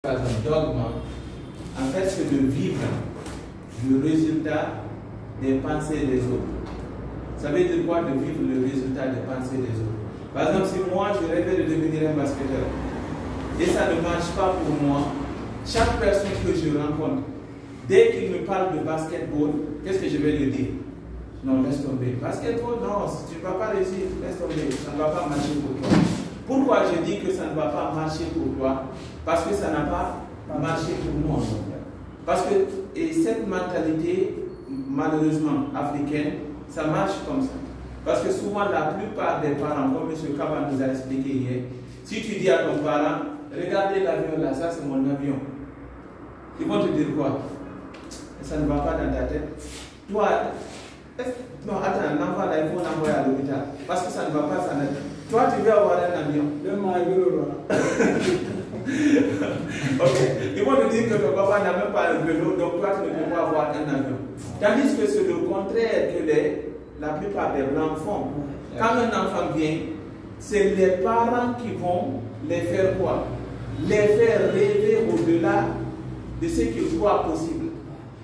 Un dogme, en fait, c'est de vivre le résultat des pensées des autres. Ça veut dire quoi, de vivre le résultat des pensées des autres? Par exemple, si moi je rêvais de devenir un basketteur et ça ne marche pas pour moi, chaque personne que je rencontre, dès qu'il me parle de basketball, qu'est-ce que je vais lui dire? Non, laisse tomber. Basketball, non, si tu ne vas pas réussir, laisse tomber, ça ne va pas marcher pour toi. Pourquoi je dis que ça ne va pas marcher pour toi? Parce que ça n'a pas marché pour moi. Parce que cette mentalité, malheureusement africaine, ça marche comme ça. Parce que souvent, la plupart des parents, comme M. Kaba nous a expliqué hier, si tu dis à ton parent, regardez l'avion là, ça c'est mon avion, ils vont te dire quoi? Ça ne va pas dans ta tête. Toi, non, attends, l'enfant là, il faut l'envoyer à l'hôpital. Parce que ça ne va pas, ça ne... Toi, tu veux avoir un avion. Ok, ils vont te dire que ton papa n'a même pas un vélo, donc toi, tu ne peux pas avoir un avion. Tandis que c'est le contraire que la plupart des blancs font. Quand un enfant vient, c'est les parents qui vont les faire quoi? Les faire rêver au-delà de ce qu'ils croient possible.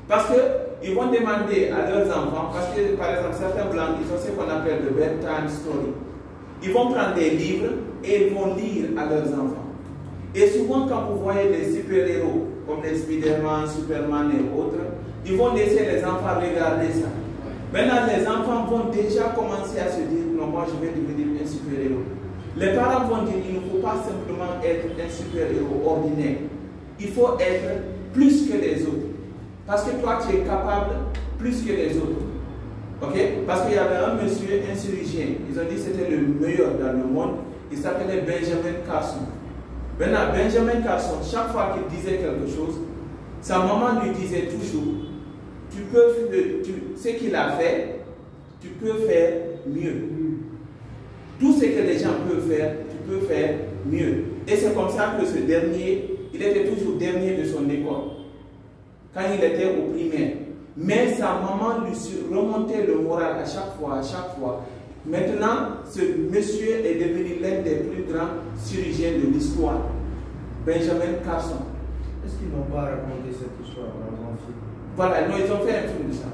Parce qu'ils vont demander à leurs enfants, parce que par exemple certains blancs, ils ont ce qu'on appelle le bedtime story. Ils vont prendre des livres et ils vont lire à leurs enfants. Et souvent quand vous voyez les super-héros, comme les Spider-Man, Superman et autres, ils vont laisser les enfants regarder ça. Maintenant, les enfants vont déjà commencer à se dire, non, moi je vais devenir un super-héros. Les parents vont dire, il ne faut pas simplement être un super-héros ordinaire. Il faut être plus que les autres. Parce que toi, tu es capable plus que les autres. Ok? Parce qu'il y avait un monsieur, un chirurgien. Ils ont dit que c'était le meilleur dans le monde. Il s'appelait Benjamin Carson. Maintenant, Benjamin Carson, chaque fois qu'il disait quelque chose, sa maman lui disait toujours, ce qu'il a fait, tu peux faire mieux. Tout ce que les gens peuvent faire, tu peux faire mieux. Et c'est comme ça que ce dernier, il était toujours dernier de son école, quand il était au primaire. Mais sa maman lui remontait le moral à chaque fois, à chaque fois. Maintenant, ce monsieur est devenu l'un des plus grands chirurgiens de l'histoire, Benjamin Carson. Est-ce qu'ils n'ont pas raconté cette histoire dans un film? Voilà, non, ils ont fait un film de ça.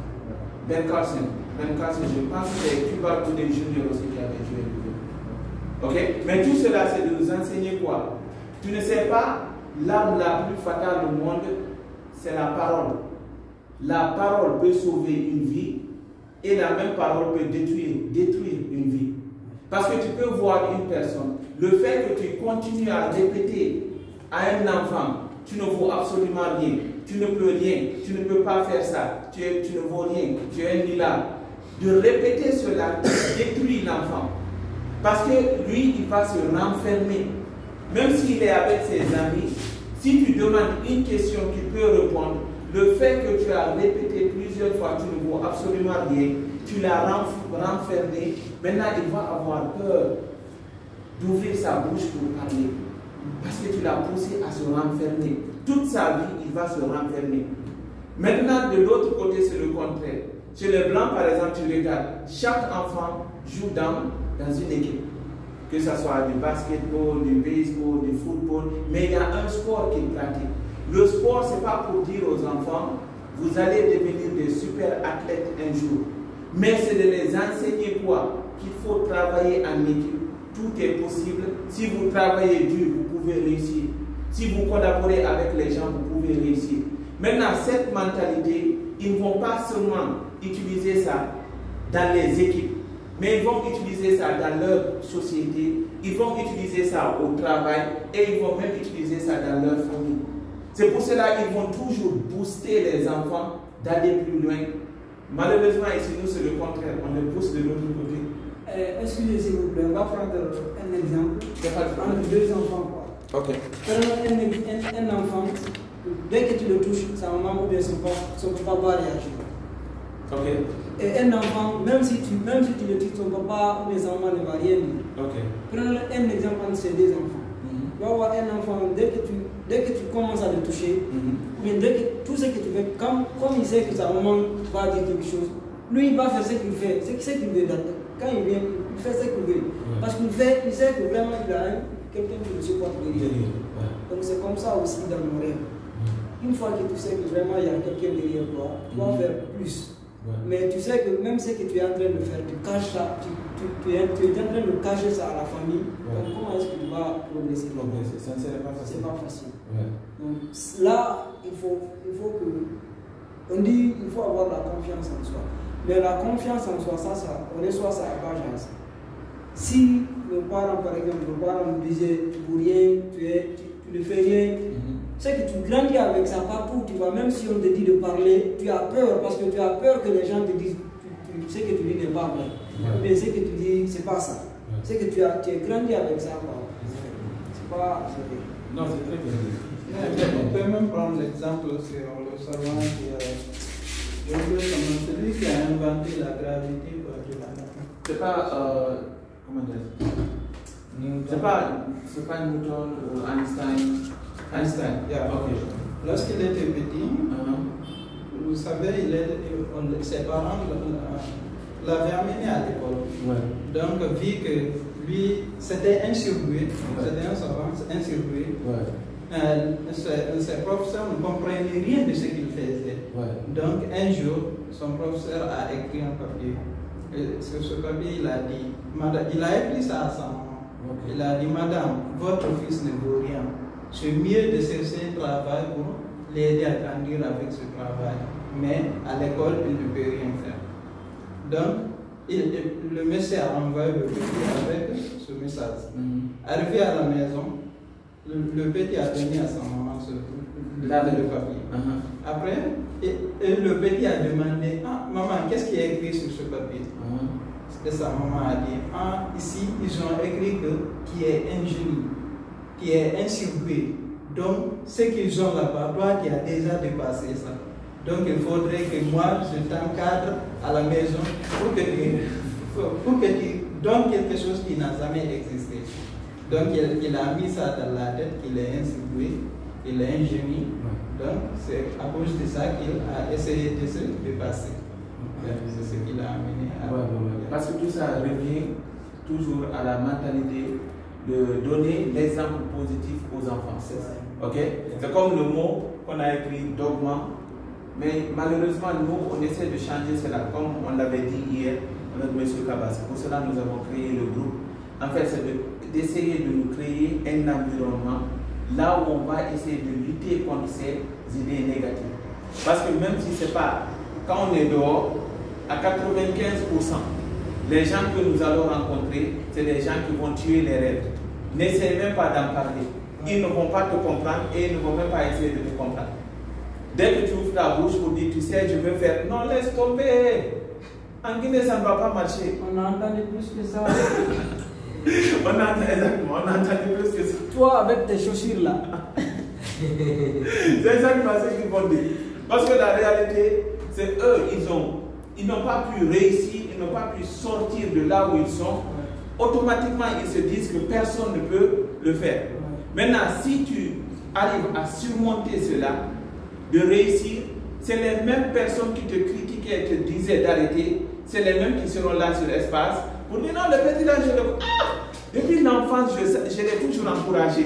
Ben Carson, je pense que c'est Cuba Gooding Jr. aussi qui avait joué le film. Ok? Mais tout cela, c'est de nous enseigner quoi? Tu ne sais pas, l'arme la plus fatale au monde, c'est la parole. La parole peut sauver une vie et la même parole peut détruire une vie. Parce que tu peux voir une personne, le fait que tu continues à répéter à un enfant, tu ne vaux absolument rien, tu ne peux rien, tu ne peux pas faire ça, tu ne vaux rien, tu es un nulard. De répéter cela détruit l'enfant. Parce que lui, il va se renfermer. Même s'il est avec ses amis, si tu demandes une question qu'il peut répondre, le fait que tu as répété plusieurs fois, tu ne vaux absolument rien, tu l'as renfermé, maintenant il va avoir peur d'ouvrir sa bouche pour parler. Parce que tu l'as poussé à se renfermer. Toute sa vie, il va se renfermer. Maintenant, de l'autre côté, c'est le contraire. Chez les Blancs, par exemple, tu regardes, chaque enfant joue dans une équipe. Que ce soit du basketball, du baseball, du football, mais il y a un sport qu'ils pratiquent. Le sport, ce n'est pas pour dire aux enfants, vous allez devenir des super athlètes un jour. Mais c'est de les enseigner quoi? Qu'il faut travailler en équipe. Tout est possible. Si vous travaillez dur, vous pouvez réussir. Si vous collaborez avec les gens, vous pouvez réussir. Maintenant, cette mentalité, ils ne vont pas seulement utiliser ça dans les équipes, mais ils vont utiliser ça dans leur société, ils vont utiliser ça au travail et ils vont même utiliser ça dans leur famille. C'est pour cela qu'ils vont toujours booster les enfants d'aller plus loin. Malheureusement, ici, nous, c'est le contraire. On les pousse de l'autre côté. Excusez s'il vous plaît, on va prendre un exemple. Entre deux enfants. Quoi. Ok. Un enfant, dès que tu le touches, sa maman ou bien son papa va réagir. Ok. Et un enfant, même si tu le touches, son papa ou bien sa maman ne va rien dire. Ok. Prenons un exemple entre ces deux enfants. Tu vas voir un enfant, dès que tu commences à le toucher, ou bien dès que tout ce que tu fais, comme il sait que sa maman va dire quelque chose, lui il va faire ce qu'il fait, ce qu'il veut. Quand il vient, il fait ce qu'il veut. Parce qu'il sait que vraiment il a quelqu'un qui le supporte derrière. Donc c'est comme ça aussi dans nos rêves. Une fois que tu sais que vraiment il y a quelqu'un derrière toi, tu vas faire plus. Mais tu sais que même ce que tu es en train de faire, tu caches ça, tu es en train de cacher ça à la famille. Donc comment est-ce que tu vas progresser? Ça ne serait pas facile. C'est pas facile. Donc là, il faut que... On dit qu'il faut avoir la confiance en soi. Mais la confiance en soi, on est soit ça à base à ça. Si nos parents, par exemple, nos parents nous disaient pour rien, tu ne fais rien, c'est que tu grandis avec ça partout. Tu vois, même si on te dit de parler, tu as peur parce que tu as peur que les gens te disent ce que tu dis n'est pas vrai. Mais ce que tu dis, c'est pas ça. C'est que tu as grandi avec ça. C'est pas. Non, c'est très bien. On peut même prendre l'exemple sur le savant celui qui a inventé la gravité. C'est pas. Comment dire? C'est pas Newton ou Einstein. Einstein, ok. Lorsqu'il était petit, vous savez, ses parents l'avaient amené à l'école. Donc, vu que lui, c'était un surgoué, c'était un savant, un surgoué, ses professeurs ne comprenaient rien de ce qu'il faisait. Donc, un jour, son professeur a écrit un papier. Et sur ce papier, il a dit, il a écrit ça à sa maman. Il a dit, madame, votre fils ne vaut rien. C'est mieux de chercher un travail pour l'aider à grandir avec ce travail. Mais à l'école, il ne peut rien faire. Donc, le monsieur a envoyé le petit avec ce message. Arrivé à la maison, le petit a donné à sa maman le papier. Après, le petit a demandé, maman, qu'est-ce qui est écrit sur ce papier? Et sa maman a dit, ici, ils ont écrit qui est un génie, qui est un surgoué. Donc, ce qu'ils ont là-bas, toi, tu as déjà dépassé ça. Donc, il faudrait que moi, je t'encadre à la maison pour que tu donnes quelque chose qui n'a jamais existé. Donc, il a mis ça dans la tête qu'il est un surgoué, qu'il est un génie. Donc, c'est à cause de ça qu'il a essayé de se dépasser. C'est ce qu'il a amené à... Parce que tout ça revient toujours à la mentalité de donner l'exemple positif aux enfants. Ok? C'est comme le mot qu'on a écrit dogma, mais malheureusement nous on essaie de changer cela comme on l'avait dit hier avec M. Kabas. Pour cela nous avons créé le groupe. En fait c'est d'essayer de nous créer un environnement là où on va essayer de lutter contre ces idées négatives. Parce que même si c'est pas, quand on est dehors, à 95%, les gens que nous allons rencontrer, c'est des gens qui vont tuer les rêves. N'essaie même pas d'en parler. Ils ne vont pas te comprendre et ils ne vont même pas essayer de te comprendre. Dès que tu ouvres ta bouche pour dire, tu sais, je veux faire, non, laisse tomber. En Guinée, ça ne va pas marcher. On a entendu plus que ça. On a entendu plus que ça. Toi, avec tes chaussures là. C'est exactement ce qu'ils vont dire. Parce que la réalité, c'est eux, ils n'ont pas pu réussir, ils n'ont pas pu sortir de là où ils sont. Automatiquement, ils se disent que personne ne peut le faire. Maintenant, si tu arrives à surmonter cela, de réussir, c'est les mêmes personnes qui te critiquaient et te disaient d'arrêter, c'est les mêmes qui seront là sur l'espace pour dire non, le petit là, depuis l'enfance, je l'ai toujours encouragé.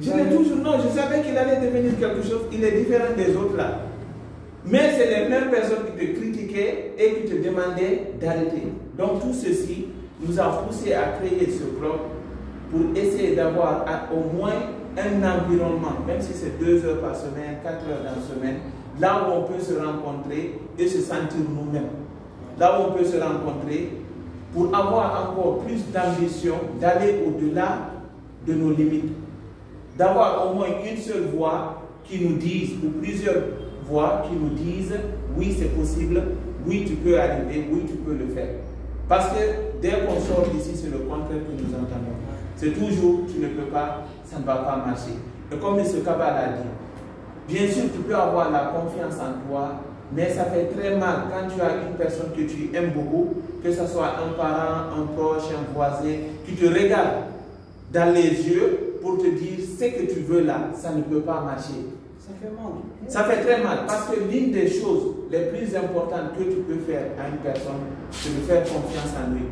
Non, je savais qu'il allait devenir quelque chose, il est différent des autres là. Mais c'est les mêmes personnes qui te critiquaient et qui te demandaient d'arrêter. Donc tout ceci nous a poussé à créer ce club pour essayer d'avoir au moins un environnement, même si c'est 2 heures par semaine, 4 heures dans la semaine, là où on peut se rencontrer et se sentir nous-mêmes. Là où on peut se rencontrer pour avoir encore plus d'ambition, d'aller au-delà de nos limites. D'avoir au moins une seule voix qui nous dise, ou plusieurs voix qui nous disent, oui c'est possible, oui tu peux arriver, oui tu peux le faire. Parce que dès qu'on sort d'ici, c'est le contraire que nous entendons. C'est toujours, tu ne peux pas, ça ne va pas marcher. Et comme M. Kabal a dit, bien sûr tu peux avoir la confiance en toi, mais ça fait très mal quand tu as une personne que tu aimes beaucoup, que ce soit un parent, un proche, un voisin, qui te regarde dans les yeux pour te dire ce que tu veux là, ça ne peut pas marcher. Ça fait mal. Ça fait très mal parce que l'une des choses les plus importantes que tu peux faire à une personne, c'est de faire confiance en lui.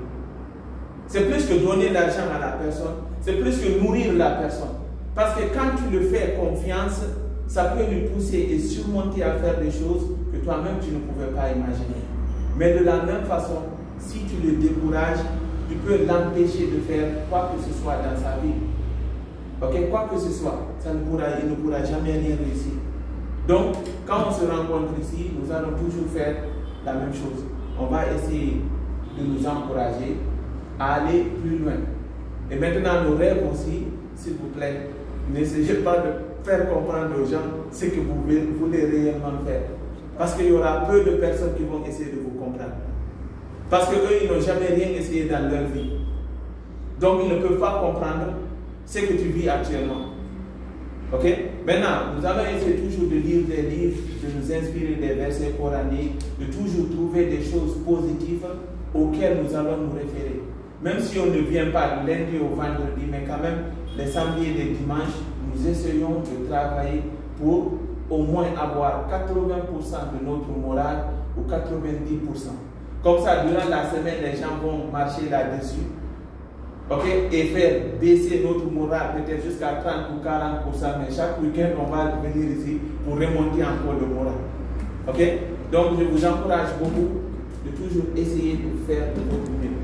C'est plus que donner l'argent à la personne, c'est plus que nourrir la personne. Parce que quand tu le fais confiance, ça peut lui pousser et surmonter à faire des choses que toi-même tu ne pouvais pas imaginer. Mais de la même façon, si tu le décourages, tu peux l'empêcher de faire quoi que ce soit dans sa vie. Ok, quoi que ce soit, il ne pourra jamais rien réussir. Donc, quand on se rencontre ici, nous allons toujours faire la même chose. On va essayer de nous encourager à aller plus loin. Et maintenant, nos rêves aussi, s'il vous plaît, n'essayez pas de faire comprendre aux gens ce que vous voulez réellement faire. Parce qu'il y aura peu de personnes qui vont essayer de vous comprendre. Parce qu'eux, ils n'ont jamais rien essayé dans leur vie. Donc, ils ne peuvent pas comprendre ce que tu vis actuellement. Ok? Maintenant, nous allons essayer toujours de lire des livres, de nous inspirer des versets coraniques, de toujours trouver des choses positives auxquelles nous allons nous référer. Même si on ne vient pas du lundi au vendredi, mais quand même, les samedis et les dimanches, nous essayons de travailler pour au moins avoir 80% de notre morale ou 90%. Comme ça, durant la semaine, les gens vont marcher là-dessus. Ok, et faire baisser notre morale peut-être jusqu'à 30 ou 40%, mais chaque week-end, on va venir ici pour remonter encore le moral. Ok, donc je vous encourage beaucoup de toujours essayer de faire de votre mieux.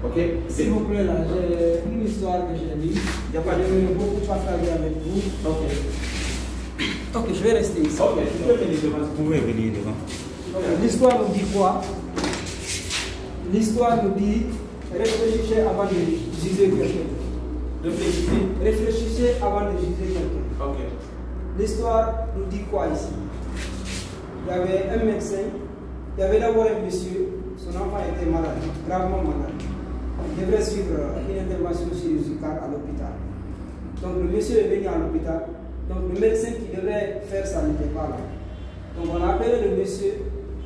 Ok, s'il vous plaît, là, j'ai une histoire que j'ai lue. Je vais beaucoup partager avec vous. Ok, je vais rester ici. Ok, tu peux venir devant. Vous pouvez venir devant. L'histoire nous dit quoi? L'histoire nous dit réfléchissez avant de juger quelqu'un. Réfléchissez avant de juger quelqu'un. Ok. L'histoire nous dit quoi ici? Il y avait un médecin, il y avait d'abord un monsieur, son enfant était malade, gravement malade. Il devrait suivre une intervention chirurgicale à l'hôpital. Donc le monsieur est venu à l'hôpital. Donc le médecin qui devait faire ça n'était pas là. Donc on a appelé le monsieur,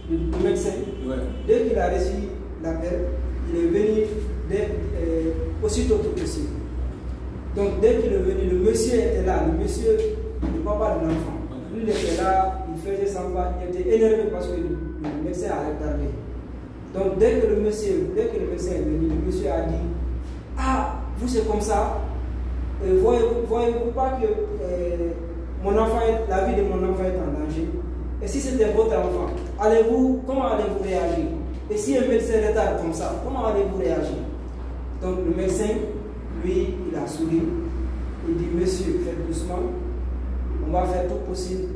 le médecin. Ouais. Dès qu'il a reçu l'appel, il est venu aussitôt que possible. Donc dès qu'il est venu, le monsieur était là, le monsieur, le papa de l'enfant. Lui, il était là, il faisait semblant, il était énervé parce que le médecin a retardé. Donc dès que le médecin est venu, le monsieur a dit: ah, vous c'est comme ça, voyez-vous pas que la vie de mon enfant est en danger? Et si c'était votre enfant, comment allez-vous réagir? Et si un médecin retarde comme ça, comment allez-vous réagir? Donc le médecin, lui, il a souri. Il dit: monsieur, faites doucement. On va faire tout possible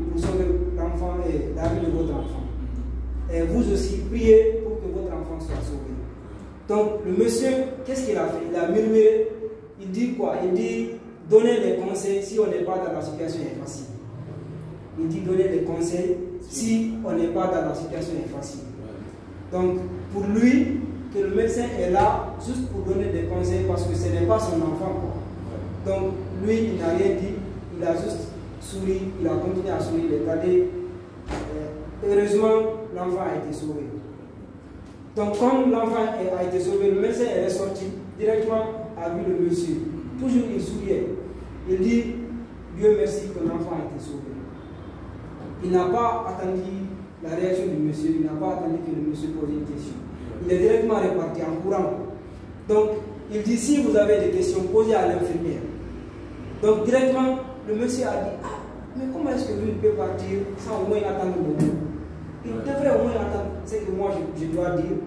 pour sauver l'enfant et la vie de votre enfant. Et vous aussi, priez pour que votre enfant soit sauvé. Donc le monsieur, qu'est-ce qu'il a fait? Il a murmuré. Il dit quoi? Il dit: donner des conseils si on n'est pas dans la situation est facile. Il dit: donner des conseils si on n'est pas dans la situation est facile. Donc pour lui, que le médecin est là juste pour donner des conseils parce que ce n'est pas son enfant. Donc lui, il n'a rien dit, il a juste souri, il a continué à sourire, il est allé. Heureusement, l'enfant a été sauvé. Donc comme l'enfant a été sauvé, le médecin est ressorti directement à vu le monsieur. Toujours il souriait. Il dit: Dieu merci que l'enfant a été sauvé. Il n'a pas attendu la réaction du monsieur, il n'a pas attendu que le monsieur pose une question. Il est directement reparti en courant. Donc il dit: si vous avez des questions, posez à l'infirmière. Donc directement, le monsieur a dit: ah, mais comment est-ce que lui peut partir sans au moins attendre le moment? Il devrait au moins attendre ce que moi je dois dire.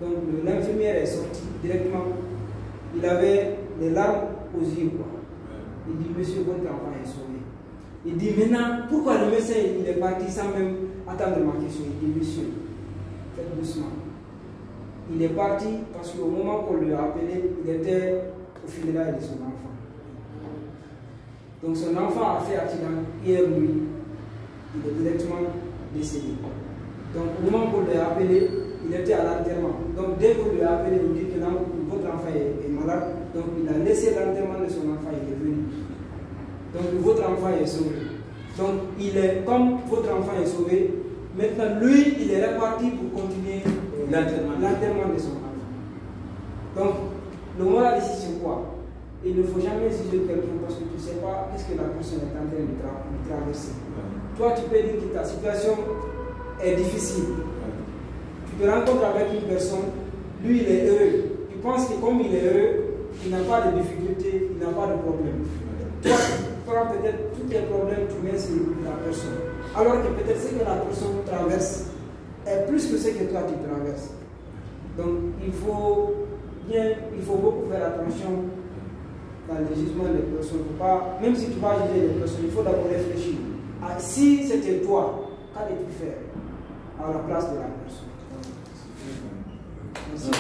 Donc l'infirmière est sortie directement. Il avait les larmes aux yeux. Il dit: monsieur, votre enfant est sauvé. Il dit: maintenant, pourquoi le médecin il est parti sans même attendre ma question? Il dit: monsieur, faites doucement. Il est parti parce qu'au moment qu'on lui a appelé, il était au funérailles de son enfant. Donc son enfant a fait accident hier nuit. Il est directement décédé. Donc au moment qu'on lui a appelé, il était à l'enterrement. Donc dès qu'on lui a appelé, il dit que votre enfant est malade. Donc il a laissé l'enterrement de son enfant, il est venu. Donc votre enfant est sauvé. Donc comme votre enfant est sauvé, maintenant lui, il est reparti pour continuer l'enterrement de son enfant. Donc le moral ici c'est quoi? Il ne faut jamais juger quelqu'un parce que tu ne sais pas qu'est-ce que la personne est en train de traverser. Toi tu peux dire que ta situation est difficile. Tu te rencontres avec une personne, lui il est heureux. Tu penses que comme il est heureux, il n'a pas de difficulté, il n'a pas de problème. toi, tu prends peut-être tous tes problèmes, tu mets sur la personne. Alors que peut-être ce que la personne traverse est plus que ce que toi tu traverses. Donc il faut beaucoup faire attention dans le jugement des personnes. Faut pas, même si tu vas juger les personnes, il faut d'abord réfléchir. Si c'était toi, qu'allais-tu faire à la place de la personne? Merci.